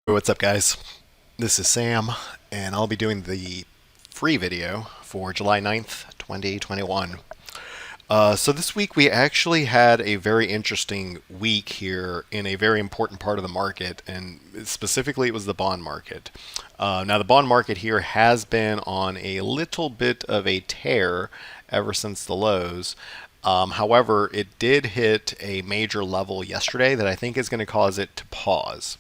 What's up, guys? This is Sam, and I'll be doing the free video for July 9th, 2021. So this week we actually had a very interesting week here in a very important part of the market, and specifically it was the bond market. Now the bond market here has been on a little bit of a tear ever since the lows. However, it did hit a major level yesterday that I think is going to cause it to pause.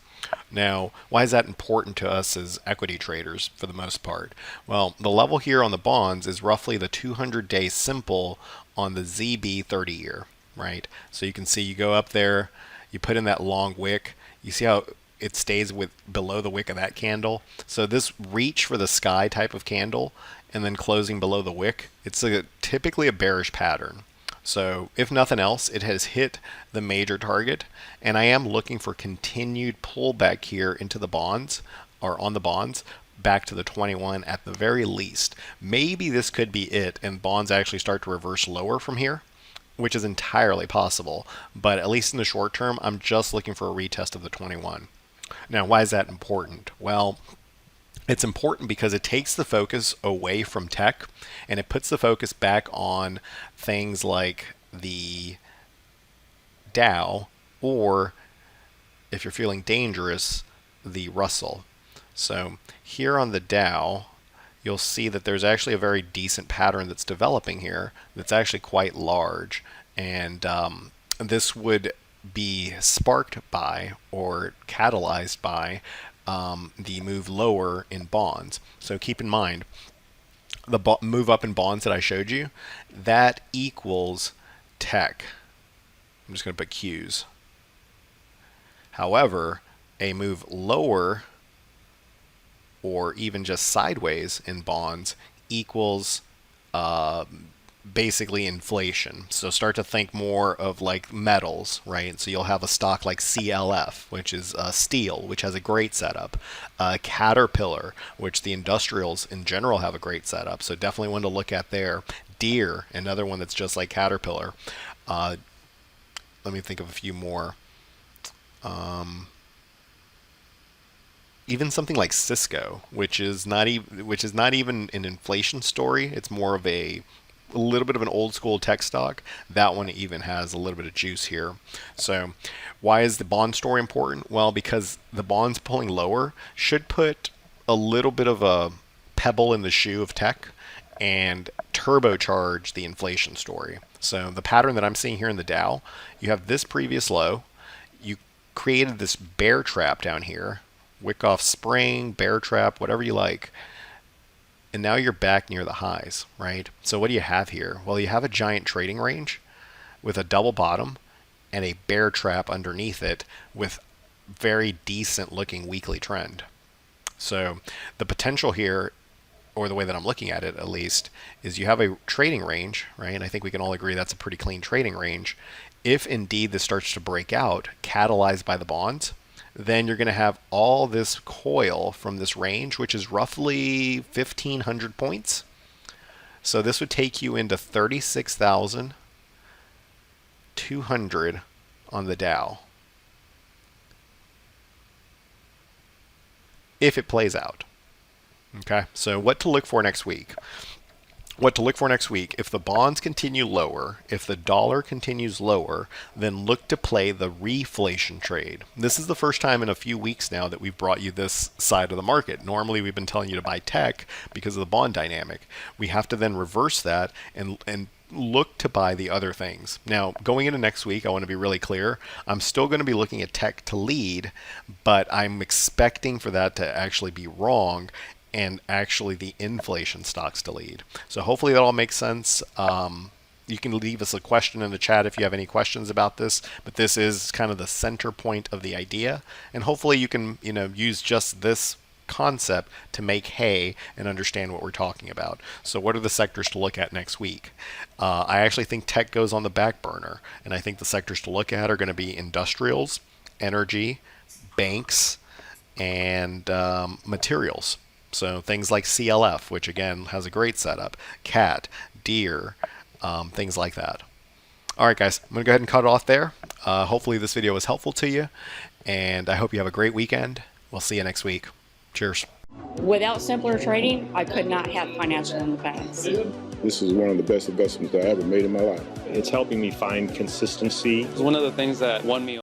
Now, why is that important to us as equity traders for the most part? Well, the level here on the bonds is roughly the 200-day simple on the ZB 30-year, right? So you can see you go up there, you put in that long wick, you see how it stays with below the wick of that candle. So this reach for the sky type of candle and then closing below the wick, it's typically a bearish pattern. So if nothing else, it has hit the major target, and I am looking for continued pullback here into the bonds, or on the bonds, back to the 21 at the very least. Maybe this could be it, and bonds actually start to reverse lower from here, which is entirely possible. But at least in the short term, I'm just looking for a retest of the 21. Now, why is that important? Well, it's important because it takes the focus away from tech and it puts the focus back on things like the Dow, or if you're feeling dangerous, the Russell. So here on the Dow, you'll see that there's actually a very decent pattern that's developing here that's actually quite large. And this would be sparked by or catalyzed by the move lower in bonds. So keep in mind, the move up in bonds that I showed you, that equals tech. I'm just going to put Qs. However, a move lower or even just sideways in bonds equals basically inflation. So start to think more of like metals, right? So you'll have a stock like CLF, which is steel, which has a great setup. Caterpillar, which the industrials in general have a great setup. So definitely one to look at there. Deere, another one that's just like Caterpillar. Let me think of a few more. Even something like Cisco, which is not even an inflation story. It's more of a little bit of an old school tech stock. That one even has a little bit of juice here. So why is the bond story important? Well, because the bonds pulling lower should put a little bit of a pebble in the shoe of tech and turbocharge the inflation story. So the pattern that I'm seeing here in the Dow, you have this previous low, you created this bear trap down here, Wyckoff spring, bear trap, whatever you like. And now you're back near the highs, right? So what do you have here? Well, you have a giant trading range with a double bottom and a bear trap underneath it with very decent looking weekly trend. So the potential here, or the way that I'm looking at it at least, is you have a trading range, right? And I think we can all agree that's a pretty clean trading range. If indeed this starts to break out, catalyzed by the bonds, then you're going to have all this coil from this range, which is roughly 1,500 points. So this would take you into 36,200 on the Dow if it plays out. Okay, so what to look for next week? What to look for next week: if the bonds continue lower, if the dollar continues lower, then look to play the reflation trade. This is the first time in a few weeks now that we've brought you this side of the market. Normally we've been telling you to buy tech because of the bond dynamic. We have to then reverse that and look to buy the other things. Now, going into next week, I want to be really clear. I'm still going to be looking at tech to lead, but I'm expecting for that to actually be wrong and actually the inflation stocks to lead. So hopefully that all makes sense. You can leave us a question in the chat if you have any questions about this, but this is kind of the center point of the idea, and hopefully you can use just this concept to make hay and understand what we're talking about. So what are the sectors to look at next week? I actually think tech goes on the back burner, and I think the sectors to look at are going to be industrials, energy, banks, and materials. So things like CLF, which again has a great setup, CAT, Deere, things like that. All right, guys, I'm going to go ahead and cut it off there. Hopefully this video was helpful to you, and I hope you have a great weekend, We'll see you next week. Cheers. Without simpler trading, I could not have financial independence. This is one of the best investments I ever made in my life. It's helping me find consistency. It's one of the things that won me